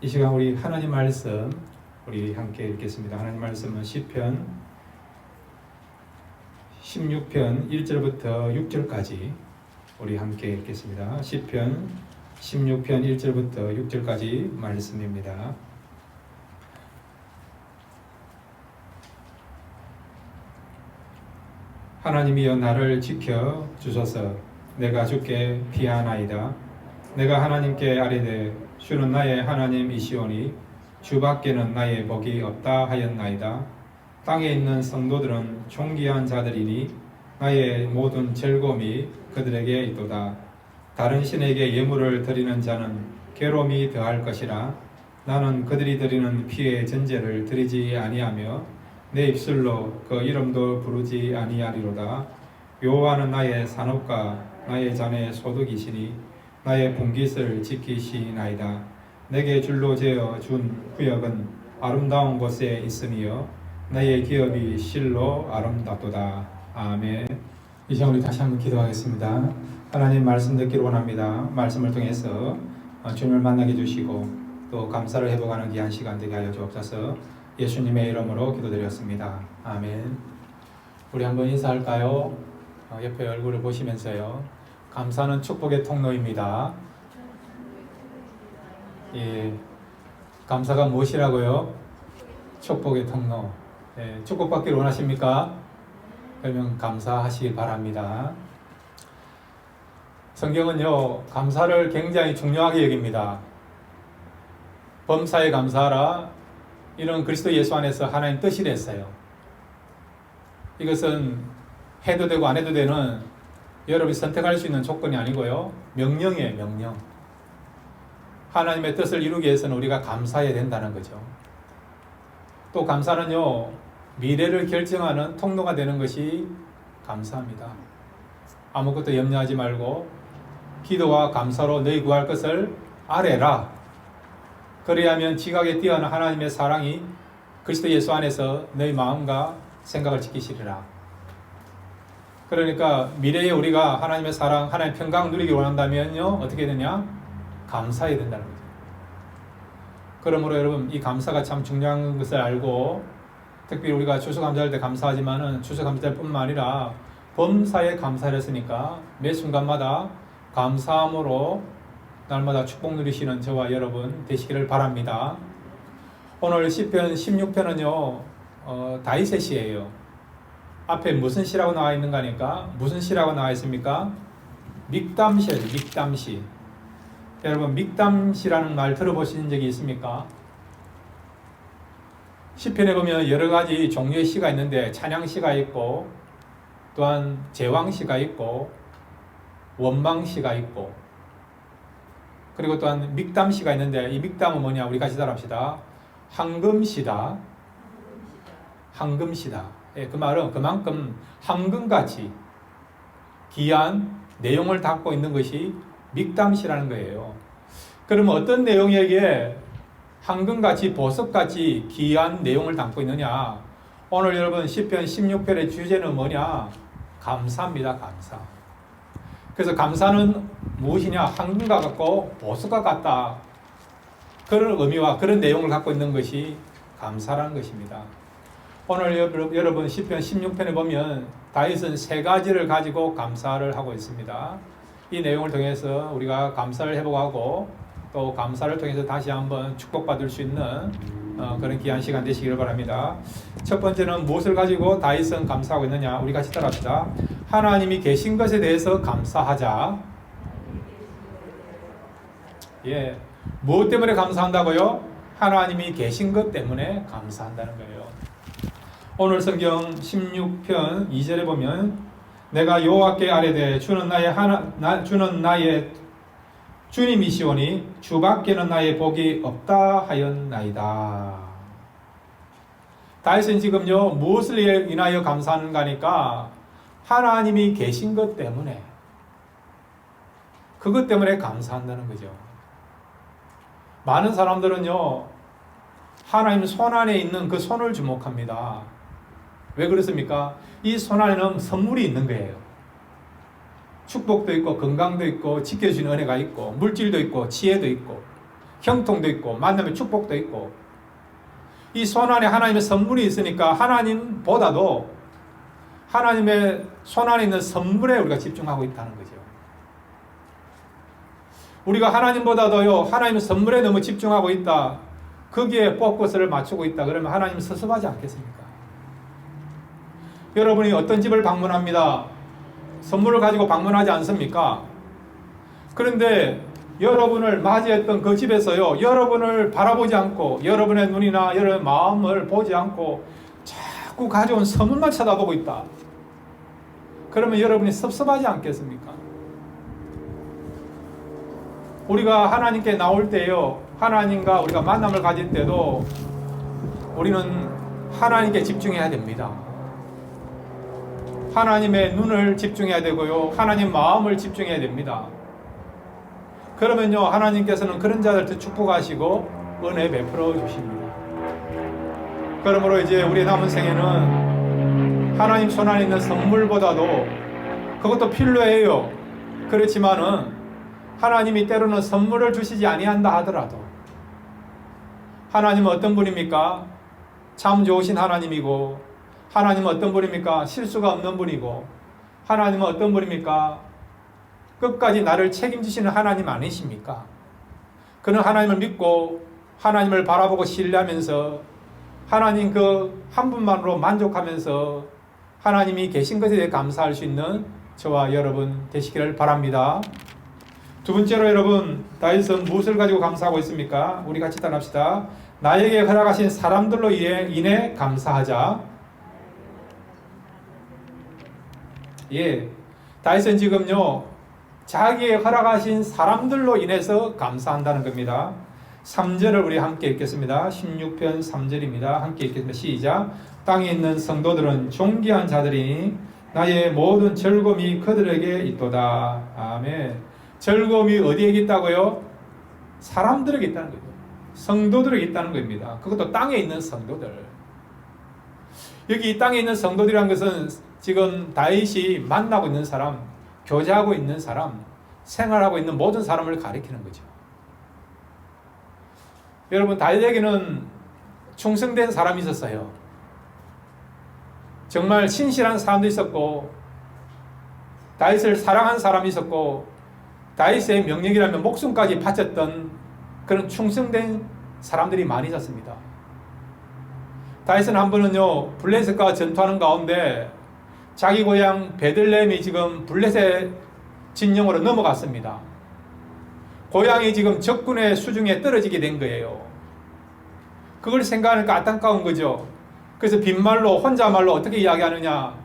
이 시간 우리 하나님 말씀 우리 함께 읽겠습니다. 하나님 말씀은 시편 16편 1절부터 6절까지 우리 함께 읽겠습니다. 시편 16편 1절부터 6절까지 말씀입니다. 하나님이여 나를 지켜 주소서. 내가 주께 피하나이다. 내가 하나님께 아뢰되 주는 나의 하나님이시오니 주밖에는 나의 복이 없다 하였나이다. 땅에 있는 성도들은 존귀한 자들이니 나의 모든 즐거움이 그들에게 있도다. 다른 신에게 예물을 드리는 자는 괴로움이 더할 것이라. 나는 그들이 드리는 피의 전제를 드리지 아니하며 내 입술로 그 이름도 부르지 아니하리로다. 여호와는 나의 산업과 나의 잔의 소득이시니 나의 분깃을 지키시나이다. 내게 줄로 재어 준 구역은 아름다운 곳에 있으며 나의 기업이 실로 아름답도다. 아멘. 이 시간 우리 다시 한번 기도하겠습니다. 하나님 말씀 듣기를 원합니다. 말씀을 통해서 주님을 만나게 해주시고 또 감사를 회복하는 귀한 시간 되게 하여 주옵소서. 예수님의 이름으로 기도드렸습니다. 아멘. 우리 한번 인사할까요? 옆에 얼굴을 보시면서요. 감사는 축복의 통로입니다. 예, 감사가 무엇이라고요? 축복의 통로. 예, 축복받기를 원하십니까? 그러면 감사하시길 바랍니다. 성경은요, 감사를 굉장히 중요하게 여깁니다. 범사에 감사하라. 이런 그리스도 예수 안에서 하나님 뜻이랬어요. 이것은 해도 되고 안 해도 되는 여러분이 선택할 수 있는 조건이 아니고요. 명령이에요, 명령. 하나님의 뜻을 이루기 위해서는 우리가 감사해야 된다는 거죠. 또 감사는요, 미래를 결정하는 통로가 되는 것이 감사합니다. 아무것도 염려하지 말고 기도와 감사로 너희 구할 것을 아뢰라. 그래야면 지각에 뛰어난 하나님의 사랑이 그리스도 예수 안에서 너희 마음과 생각을 지키시리라. 그러니까 미래에 우리가 하나님의 사랑, 하나님의 평강을 누리기 원한다면요, 어떻게 되냐? 감사해야 된다는 거죠. 그러므로 여러분, 이 감사가 참 중요한 것을 알고, 특별히 우리가 추수감사할 때 감사하지만은 추수감사할 뿐만 아니라 범사에 감사를 했으니까 매 순간마다 감사함으로 날마다 축복 누리시는 저와 여러분 되시기를 바랍니다. 오늘 시편 16편은요, 다윗의 시예요. 앞에 무슨 시라고 나와 있는가 하니까 무슨 시라고 나와 있습니까? 믹담시예요. 믹담시. 여러분 믹담시라는 말 들어보신 적이 있습니까? 시편에 보면 여러 가지 종류의 시가 있는데 찬양시가 있고 또한 제왕시가 있고 원망시가 있고 그리고 또한 믹담시가 있는데 이 믹담은 뭐냐? 우리 같이 따라합시다. 황금시다. 황금시다. 예, 그 말은 그만큼 황금같이 귀한 내용을 담고 있는 것이 믹담시라는 거예요. 그러면 어떤 내용에게 황금같이 보석같이 귀한 내용을 담고 있느냐? 오늘 여러분 시편 16편의 주제는 뭐냐? 감사입니다. 감사. 그래서 감사는 무엇이냐? 황금과 같고 보석과 같다. 그런 의미와 그런 내용을 갖고 있는 것이 감사라는 것입니다. 오늘 여러분 시편 16편에 보면 다윗은 세 가지를 가지고 감사를 하고 있습니다. 이 내용을 통해서 우리가 감사를 회복하고 또 감사를 통해서 다시 한번 축복받을 수 있는 그런 귀한 시간 되시기를 바랍니다. 첫 번째는 무엇을 가지고 다윗은 감사하고 있느냐? 우리 같이 따라합시다. 하나님이 계신 것에 대해서 감사하자. 예, 무엇 때문에 감사한다고요? 하나님이 계신 것 때문에 감사한다는 거예요. 오늘 성경 16편 2절에 보면 내가 여호와께 아뢰되 주는 나의 주님이시오니 주밖에는 나의 복이 없다 하였나이다. 다윗은 지금요 무엇을 인하여 감사하는가 하니까 하나님이 계신 것 때문에 그것 때문에 감사한다는 거죠. 많은 사람들은요 하나님 손 안에 있는 그 손을 주목합니다. 왜 그렇습니까? 이 손 안에는 선물이 있는 거예요. 축복도 있고 건강도 있고 지켜주는 은혜가 있고 물질도 있고 지혜도 있고 형통도 있고 만남의 축복도 있고 이 손 안에 하나님의 선물이 있으니까 하나님보다도 하나님의 손 안에 있는 선물에 우리가 집중하고 있다는 거죠. 우리가 하나님보다도요 하나님의 선물에 너무 집중하고 있다. 거기에 포커스를 맞추고 있다. 그러면 하나님은 섭섭하지 않겠습니까? 여러분이 어떤 집을 방문합니다. 선물을 가지고 방문하지 않습니까? 그런데 여러분을 맞이했던 그 집에서요 여러분을 바라보지 않고 여러분의 눈이나 여러분의 마음을 보지 않고 자꾸 가져온 선물만 쳐다보고 있다. 그러면 여러분이 섭섭하지 않겠습니까? 우리가 하나님께 나올 때요 하나님과 우리가 만남을 가질 때도 우리는 하나님께 집중해야 됩니다. 하나님의 눈을 집중해야 되고요 하나님 마음을 집중해야 됩니다. 그러면요 하나님께서는 그런 자들을 축복하시고 은혜 베풀어 주십니다. 그러므로 이제 우리 남은 생에는 하나님 손 안에 있는 선물보다도 그것도 필요해요. 그렇지만은 하나님이 때로는 선물을 주시지 아니한다 하더라도 하나님은 어떤 분입니까? 참 좋으신 하나님이고 하나님은 어떤 분입니까? 실수가 없는 분이고 하나님은 어떤 분입니까? 끝까지 나를 책임지시는 하나님 아니십니까? 그는 하나님을 믿고 하나님을 바라보고 신뢰하면서 하나님 그 한 분만으로 만족하면서 하나님이 계신 것에 대해 감사할 수 있는 저와 여러분 되시기를 바랍니다. 두 번째로 여러분 다윗은 무엇을 가지고 감사하고 있습니까? 우리 같이 따라합시다. 나에게 허락하신 사람들로 인해 감사하자. 예, 다윗은 지금요 자기의 허락하신 사람들로 인해서 감사한다는 겁니다. 3절을 우리 함께 읽겠습니다. 16편 3절입니다. 함께 읽겠습니다. 시작. 땅에 있는 성도들은 존귀한 자들이니 나의 모든 즐거움이 그들에게 있도다. 아멘. 즐거움이 어디에 있다고요? 사람들에게 있다는 거죠. 성도들에게 있다는 겁니다. 그것도 땅에 있는 성도들. 여기 이 땅에 있는 성도들이라는 것은 지금 다윗이 만나고 있는 사람, 교제하고 있는 사람, 생활하고 있는 모든 사람을 가리키는 거죠. 여러분 다윗에게는 충성된 사람이 있었어요. 정말 신실한 사람도 있었고 다윗을 사랑한 사람이 있었고 다윗의 명령이라면 목숨까지 바쳤던 그런 충성된 사람들이 많이 있었습니다. 다윗은 한 번은요 블레셋과 전투하는 가운데 자기 고향 베들레헴이 지금 블레셋 진영으로 넘어갔습니다. 고향이 지금 적군의 수중에 떨어지게 된 거예요. 그걸 생각하니까 안타까운 거죠. 그래서 빈말로 혼자말로 어떻게 이야기하느냐.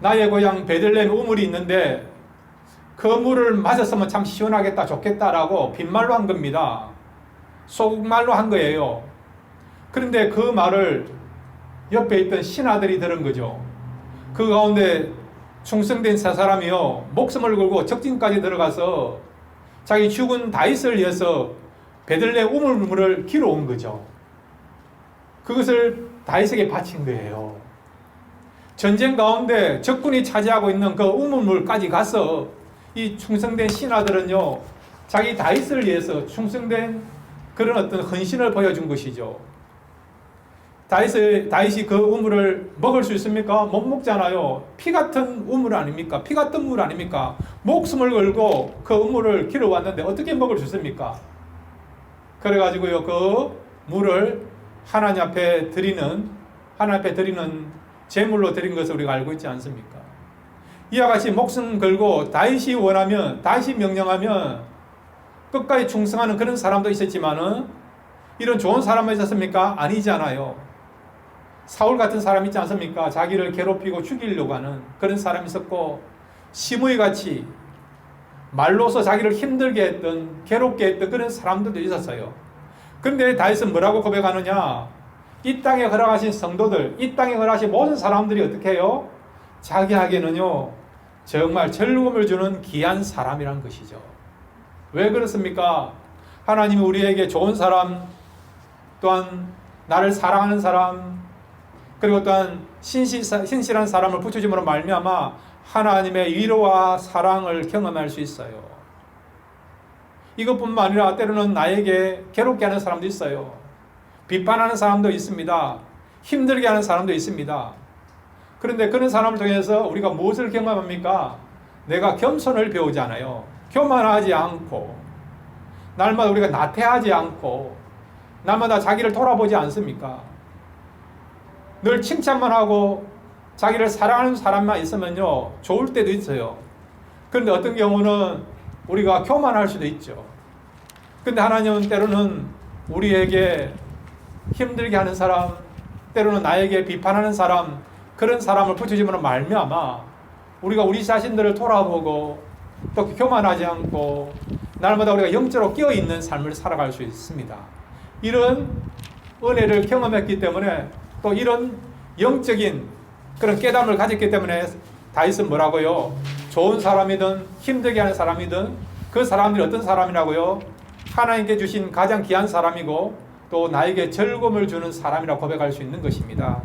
나의 고향 베들레헴 우물이 있는데 그 물을 마셨으면 참 시원하겠다 좋겠다라고 빈말로 한 겁니다. 속말로 한 거예요. 그런데 그 말을 옆에 있던 신하들이 들은 거죠. 그 가운데 충성된 세 사람이요 목숨을 걸고 적진까지 들어가서 자기 죽은 다윗을 위해서 베들레헴 우물물을 길어온 거죠. 그것을 다윗에게 바친 거예요. 전쟁 가운데 적군이 차지하고 있는 그 우물물까지 가서 이 충성된 신하들은요 자기 다윗을 위해서 충성된 그런 어떤 헌신을 보여준 것이죠. 다윗이 그 우물을 먹을 수 있습니까? 못 먹잖아요. 피 같은 우물 아닙니까? 피 같은 물 아닙니까? 목숨을 걸고 그 우물을 길어왔는데 어떻게 먹을 수 있습니까? 그래가지고요 그 물을 하나님 앞에 드리는 제물로 드린 것을 우리가 알고 있지 않습니까? 이와 같이 목숨 걸고 다윗이 원하면 다윗이 명령하면 끝까지 충성하는 그런 사람도 있었지만은 이런 좋은 사람은 있었습니까? 아니잖아요. 사울 같은 사람 있지 않습니까? 자기를 괴롭히고 죽이려고 하는 그런 사람이 있었고 시므이같이 말로서 자기를 힘들게 했던 괴롭게 했던 그런 사람들도 있었어요. 그런데 다윗은 뭐라고 고백하느냐? 이 땅에 허락하신 성도들, 이 땅에 허락하신 모든 사람들이 어떻게 해요? 자기에게는요 정말 즐거움을 주는 귀한 사람이란 것이죠. 왜 그렇습니까? 하나님이 우리에게 좋은 사람, 또한 나를 사랑하는 사람, 그리고 또한 신실한 사람을 붙여줌으로 말미암아 하나님의 위로와 사랑을 경험할 수 있어요. 이것뿐만 아니라 때로는 나에게 괴롭게 하는 사람도 있어요. 비판하는 사람도 있습니다. 힘들게 하는 사람도 있습니다. 그런데 그런 사람을 통해서 우리가 무엇을 경험합니까? 내가 겸손을 배우잖아요. 교만하지 않고, 날마다 우리가 나태하지 않고, 날마다 자기를 돌아보지 않습니까? 늘 칭찬만 하고 자기를 사랑하는 사람만 있으면요, 좋을 때도 있어요. 그런데 어떤 경우는 우리가 교만할 수도 있죠. 근데 하나님은 때로는 우리에게 힘들게 하는 사람, 때로는 나에게 비판하는 사람, 그런 사람을 붙여주므로 말미암아 우리가 우리 자신들을 돌아보고 또 교만하지 않고 날마다 우리가 영적으로 깨어있는 삶을 살아갈 수 있습니다. 이런 은혜를 경험했기 때문에 또 이런 영적인 그런 깨달음을 가졌기 때문에 다윗은 뭐라고요? 좋은 사람이든 힘들게 하는 사람이든 그 사람들이 어떤 사람이라고요? 하나님께 주신 가장 귀한 사람이고 또 나에게 즐거움을 주는 사람이라고 고백할 수 있는 것입니다.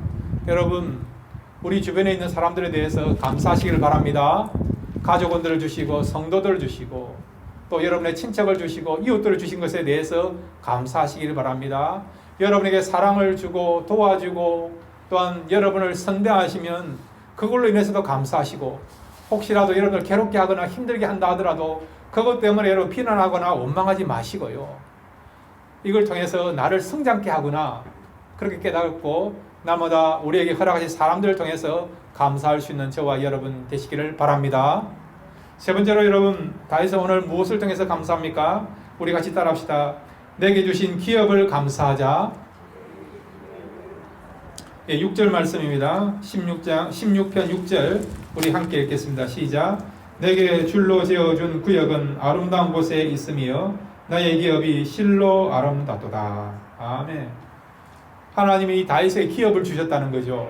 여러분, 우리 주변에 있는 사람들에 대해서 감사하시기를 바랍니다. 가족원들을 주시고 성도들을 주시고 또 여러분의 친척을 주시고 이웃들을 주신 것에 대해서 감사하시기를 바랍니다. 여러분에게 사랑을 주고 도와주고 또한 여러분을 선대하시면 그걸로 인해서도 감사하시고, 혹시라도 여러분을 괴롭게 하거나 힘들게 한다 하더라도 그것 때문에 여러분 비난하거나 원망하지 마시고요. 이걸 통해서 나를 성장케 하거나 그렇게 깨닫고 날마다 우리에게 허락하신 사람들을 통해서 감사할 수 있는 저와 여러분 되시기를 바랍니다. 세 번째로 여러분, 다윗은 오늘 무엇을 통해서 감사합니까? 우리 같이 따라합시다. 내게 주신 기업을 감사하자. 6절 말씀입니다. 16편 6절 우리 함께 읽겠습니다. 시작. 내게 줄로 지어준 구역은 아름다운 곳에 있으며 나의 기업이 실로 아름답도다. 아멘. 하나님이 다윗에게 기업을 주셨다는 거죠.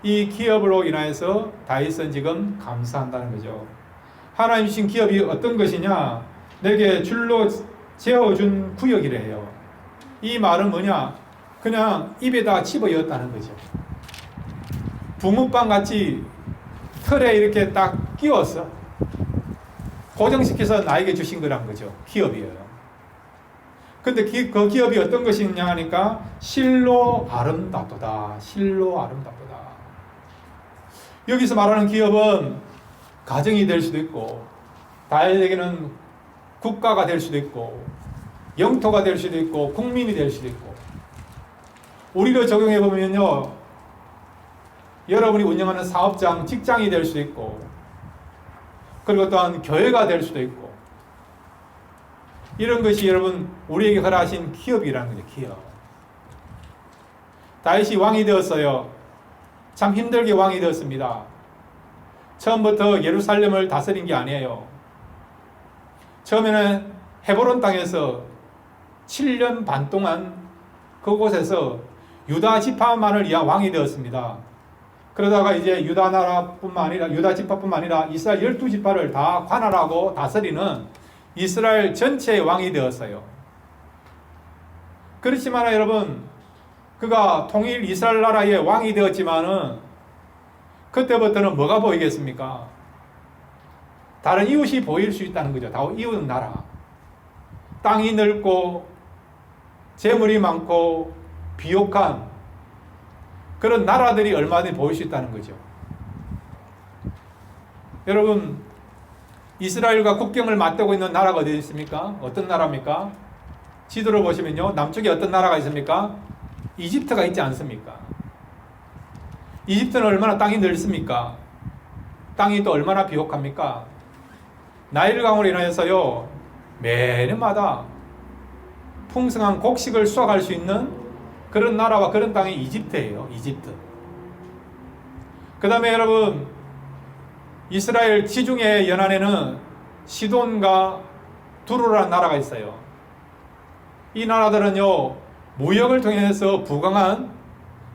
이 기업으로 인하여서 다윗은 지금 감사한다는 거죠. 하나님 주신 기업이 어떤 것이냐? 내게 줄로 재어준 구역이래요. 이 말은 뭐냐? 그냥 입에다 집어넣었다는 거죠. 붕어빵 같이 틀에 이렇게 딱 끼워서 고정시켜서 나에게 주신 거란 거죠. 기업이에요. 근데 그 기업이 어떤 것이냐 하니까 실로 아름답도다. 실로 아름답도다. 여기서 말하는 기업은 가정이 될 수도 있고 다윗에게는 국가가 될 수도 있고 영토가 될 수도 있고 국민이 될 수도 있고, 우리로 적용해 보면요, 여러분이 운영하는 사업장, 직장이 될 수도 있고, 그리고 또한 교회가 될 수도 있고, 이런 것이 여러분 우리에게 허락하신 기업이라는 거죠. 기업. 다윗이 왕이 되었어요. 참 힘들게 왕이 되었습니다. 처음부터 예루살렘을 다스린 게 아니에요. 처음에는 헤브론 땅에서 7년 반 동안 그곳에서 유다 지파만을 위한 왕이 되었습니다. 그러다가 이제 유다 나라뿐만 아니라 유다 지파뿐만 아니라 이스라엘 12지파를 다 관할하고 다스리는 이스라엘 전체의 왕이 되었어요. 그렇지만 여러분, 그가 통일 이스라엘 나라의 왕이 되었지만은 그때부터는 뭐가 보이겠습니까? 다른 이웃이 보일 수 있다는 거죠. 다 이웃 나라. 땅이 넓고 재물이 많고 비옥한 그런 나라들이 얼마든지 보일 수 있다는 거죠. 여러분, 이스라엘과 국경을 맞대고 있는 나라가 어디 있습니까? 어떤 나라입니까? 지도를 보시면요, 남쪽에 어떤 나라가 있습니까? 이집트가 있지 않습니까? 이집트는 얼마나 땅이 넓습니까? 땅이 또 얼마나 비옥합니까? 나일강으로 인하여서요, 매년마다 풍성한 곡식을 수확할 수 있는 그런 나라와 그런 땅이 이집트예요. 이집트. 그 다음에 여러분, 이스라엘 지중해 연안에는 시돈과 두로라는 나라가 있어요. 이 나라들은요, 무역을 통해서 부강한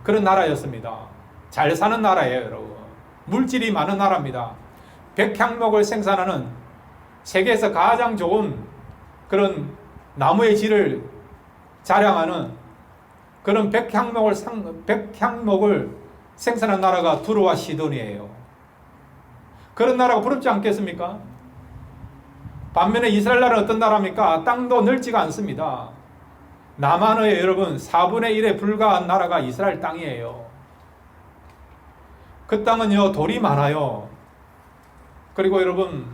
그런 나라였습니다. 잘 사는 나라예요, 여러분. 물질이 많은 나라입니다. 백향목을 생산하는 세계에서 가장 좋은 그런 나무의 질을 자랑하는 그런 백향목을 생산한 나라가 두로와 시돈이에요. 그런 나라가 부럽지 않겠습니까? 반면에 이스라엘 나라는 어떤 나라입니까? 땅도 넓지가 않습니다. 남한의 여러분 4분의 1에 불과한 나라가 이스라엘 땅이에요. 그 땅은요 돌이 많아요. 그리고 여러분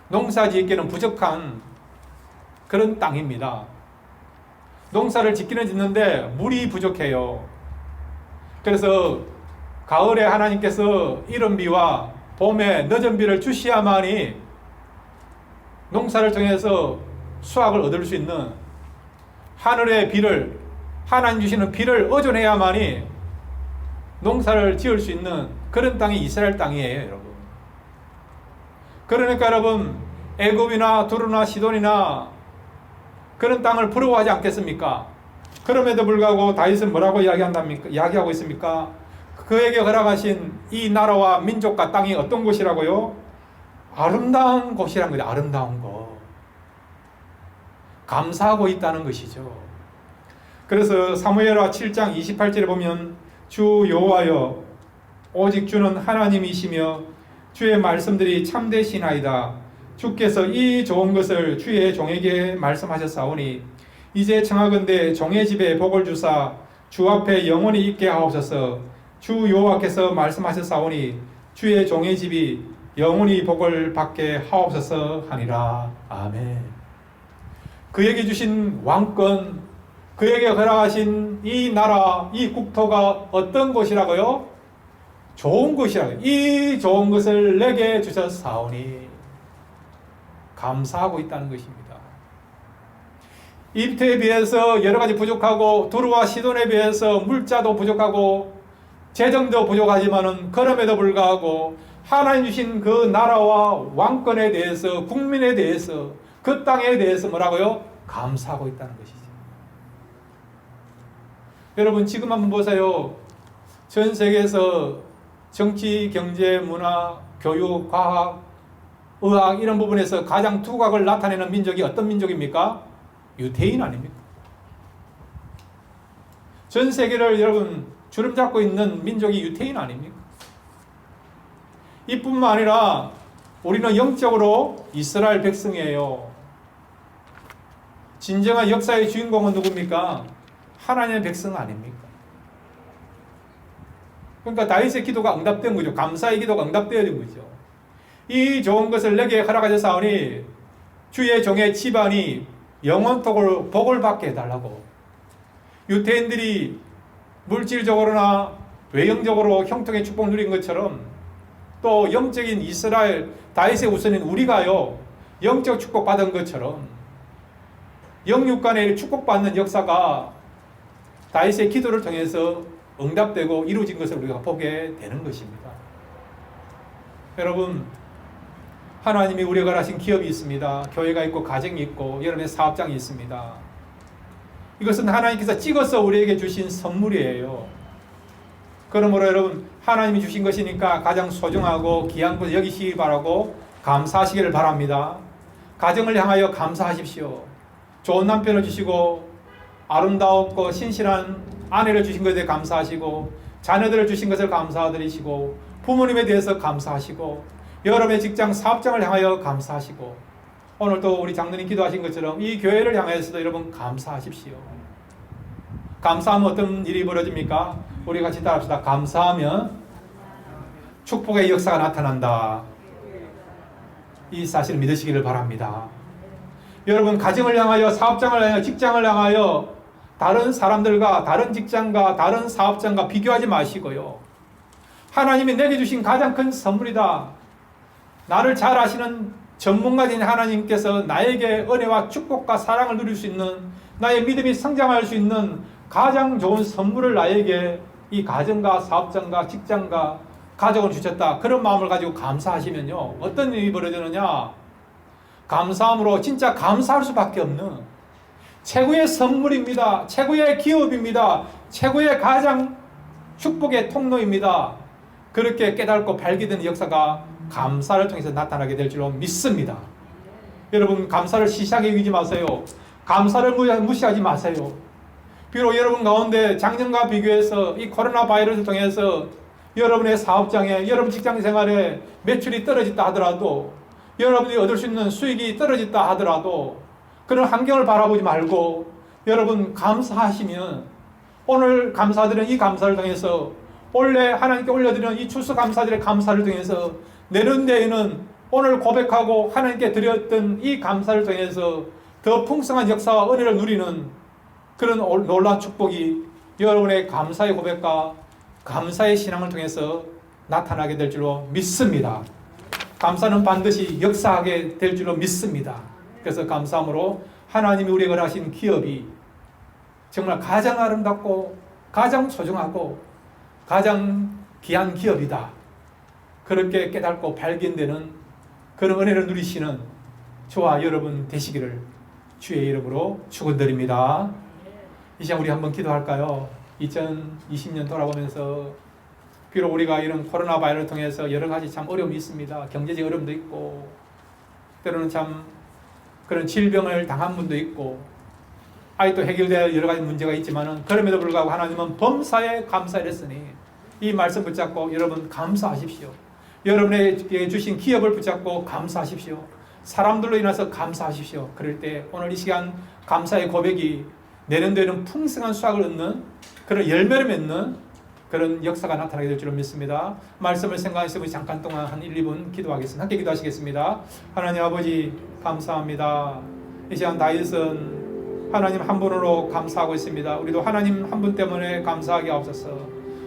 농사 짓기는 부족한 그런 땅입니다. 농사를 짓기는 짓는데 물이 부족해요. 그래서 가을에 하나님께서 이른 비와 봄에 늦은 비를 주셔야만이 농사를 통해서 수확을 얻을 수 있는, 하늘의 비를, 하나님 주시는 비를 의존해야만이 농사를 지을 수 있는 그런 땅이 이스라엘 땅이에요, 여러분. 그러니까 여러분 애굽이나 두루나 시돈이나 그런 땅을 부러워하지 않겠습니까? 그럼에도 불구하고 다윗은 뭐라고 이야기하고 있습니까? 그에게 허락하신 이 나라와 민족과 땅이 어떤 곳이라고요? 아름다운 곳이라는 거죠. 아름다운 곳. 감사하고 있다는 것이죠. 그래서 사무엘하 7장 28절에 보면 주 여호와여 오직 주는 하나님이시며 주의 말씀들이 참되시나이다. 주께서 이 좋은 것을 주의 종에게 말씀하셨사오니 이제 청하건대 종의 집에 복을 주사 주 앞에 영원히 있게 하옵소서. 주 여호와께서 말씀하셨사오니 주의 종의 집이 영원히 복을 받게 하옵소서 하니라. 아멘. 그에게 주신 왕권, 그에게 허락하신 이 나라, 이 국토가 어떤 곳이라고요? 좋은 곳이라고요. 이 좋은 것을 내게 주셨사오니 감사하고 있다는 것입니다. 이집트에 비해서 여러 가지 부족하고 두루와 시돈에 비해서 물자도 부족하고 재정도 부족하지만은 그럼에도 불구하고 하나님 주신 그 나라와 왕권에 대해서, 국민에 대해서, 그 땅에 대해서 뭐라고요? 감사하고 있다는 것이죠. 여러분 지금 한번 보세요. 전 세계에서 정치, 경제, 문화, 교육, 과학, 의학 이런 부분에서 가장 두각을 나타내는 민족이 어떤 민족입니까? 유대인 아닙니까? 전 세계를 여러분 주름 잡고 있는 민족이 유대인 아닙니까? 이뿐만 아니라 우리는 영적으로 이스라엘 백성이에요. 진정한 역사의 주인공은 누굽니까? 하나님의 백성 아닙니까? 그러니까 다윗의 기도가 응답된 거죠. 감사의 기도가 응답되어진 거죠. 이 좋은 것을 내게 허락하셨사오니 주의 종의 집안이 영원토록 복을 받게 해달라고. 유대인들이 물질적으로나 외형적으로 형통의 축복을 누린 것처럼 또 영적인 이스라엘 다윗의 후손인 우리가요 영적 축복 받은 것처럼 영육 간의 축복받는 역사가 다윗의 기도를 통해서 응답되고 이루어진 것을 우리가 보게 되는 것입니다. 여러분 하나님이 우리가 하신 기업이 있습니다. 교회가 있고 가정이 있고 여러분의 사업장이 있습니다. 이것은 하나님께서 찍어서 우리에게 주신 선물이에요. 그러므로 여러분 하나님이 주신 것이니까 가장 소중하고 귀한 것을 여기시기 바라고 감사하시기를 바랍니다. 가정을 향하여 감사하십시오. 좋은 남편을 주시고 아름다웠고 신실한 아내를 주신 것에 감사하시고 자녀들을 주신 것을 감사드리시고 부모님에 대해서 감사하시고 여러분의 직장 사업장을 향하여 감사하시고 오늘도 우리 장로님 기도하신 것처럼 이 교회를 향해서도 여러분 감사하십시오. 감사하면 어떤 일이 벌어집니까? 우리 같이 따라합시다. 감사하면 축복의 역사가 나타난다. 이 사실을 믿으시기를 바랍니다. 여러분 가정을 향하여 사업장을 향하여 직장을 향하여 다른 사람들과 다른 직장과 다른 사업장과 비교하지 마시고요. 하나님이 내게 주신 가장 큰 선물이다. 나를 잘 아시는 전문가인 하나님께서 나에게 은혜와 축복과 사랑을 누릴 수 있는 나의 믿음이 성장할 수 있는 가장 좋은 선물을 나에게 이 가정과 사업장과 직장과 가족을 주셨다. 그런 마음을 가지고 감사하시면요. 어떤 일이 벌어지느냐. 감사함으로 진짜 감사할 수밖에 없는 최고의 선물입니다. 최고의 기업입니다. 최고의 가장 축복의 통로입니다. 그렇게 깨닫고 발견되는 역사가 감사를 통해서 나타나게 될 줄로 믿습니다. 여러분 감사를 시시하게 여기지 마세요. 감사를 무시하지 마세요. 비록 여러분 가운데 작년과 비교해서 이 코로나 바이러스를 통해서 여러분의 사업장에 여러분 직장 생활에 매출이 떨어졌다 하더라도 여러분이 얻을 수 있는 수익이 떨어졌다 하더라도 그런 환경을 바라보지 말고 여러분 감사하시면 오늘 감사드리는 이 감사를 통해서 원래 하나님께 올려드리는 이 추수감사들의 감사를 통해서 내년 대에는 오늘 고백하고 하나님께 드렸던 이 감사를 통해서 더 풍성한 역사와 은혜를 누리는 그런 놀라운 축복이 여러분의 감사의 고백과 감사의 신앙을 통해서 나타나게 될 줄로 믿습니다. 감사는 반드시 역사하게 될 줄로 믿습니다. 그래서 감사함으로 하나님이 우리에게 하신 기업이 정말 가장 아름답고 가장 소중하고 가장 귀한 기업이다. 그렇게 깨닫고 발견되는 그런 은혜를 누리시는 저와 여러분 되시기를 주의 이름으로 축원드립니다. 이 시간 우리 한번 기도할까요? 2020년 돌아보면서 비록 우리가 이런 코로나 바이러스를 통해서 여러 가지 참 어려움이 있습니다. 경제적 어려움도 있고 때로는 참 그런 질병을 당한 분도 있고 아직도 해결될 여러 가지 문제가 있지만은 그럼에도 불구하고 하나님은 범사에 감사했으니 이 말씀 붙잡고 여러분 감사하십시오. 여러분에게 주신 기업을 붙잡고 감사하십시오. 사람들로 인해서 감사하십시오. 그럴 때 오늘 이 시간 감사의 고백이 내년도에는 풍성한 수확을 얻는 그런 열매를 맺는 그런 역사가 나타나게 될 줄로 믿습니다. 말씀을 생각하시면 잠깐 동안 한 1, 2분 기도하겠습니다. 함께 기도하시겠습니다. 하나님 아버지 감사합니다. 이 시간 다윗은 하나님 한 분으로 감사하고 있습니다. 우리도 하나님 한 분 때문에 감사하게 하옵소서.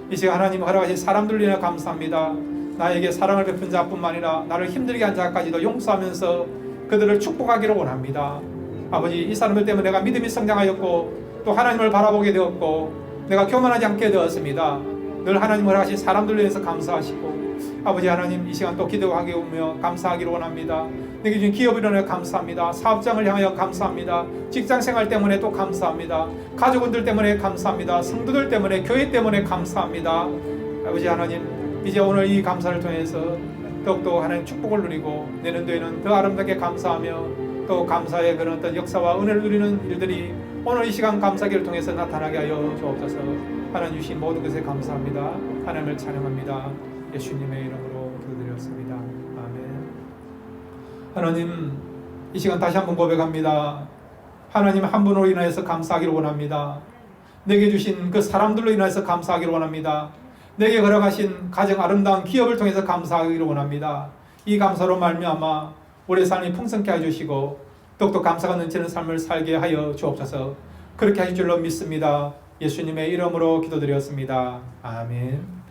이 시간 하나님 허락하신 사람들로 인해 감사합니다. 나에게 사랑을 베푼 자뿐만 아니라 나를 힘들게 한 자까지도 용서하면서 그들을 축복하기를 원합니다. 아버지 이 사람들 때문에 내가 믿음이 성장하였고 또 하나님을 바라보게 되었고 내가 교만하지 않게 되었습니다. 늘 하나님을 하신 사람들로 인해서 감사하시고 아버지 하나님 이 시간 또 기도하게 오며 감사하기를 원합니다. 내게 주신 기업을 인해 감사합니다. 사업장을 향하여 감사합니다. 직장생활 때문에 또 감사합니다. 가족들 때문에 감사합니다. 성도들 때문에 교회 때문에 감사합니다. 아버지 하나님 이제 오늘 이 감사를 통해서 더욱더 하나님 축복을 누리고 내년도에는 더 아름답게 감사하며 또 감사의 그런 어떤 역사와 은혜를 누리는 일들이 오늘 이 시간 감사기를 통해서 나타나게 하여 주옵소서. 하나님 주신 모든 것에 감사합니다. 하나님을 찬양합니다. 예수님의 이름으로 기도드렸습니다. 아멘. 하나님 이 시간 다시 한번 고백합니다. 하나님 한 분으로 인하여서 감사하기를 원합니다. 내게 주신 그 사람들로 인하여서 감사하기를 원합니다. 내게 걸어가신 가장 아름다운 기업을 통해서 감사하기를 원합니다. 이 감사로 말미암아 우리의 삶이 풍성케 해주시고 더욱더 감사가 넘치는 삶을 살게 하여 주옵소서. 그렇게 하실 줄로 믿습니다. 예수님의 이름으로 기도드렸습니다. 아멘.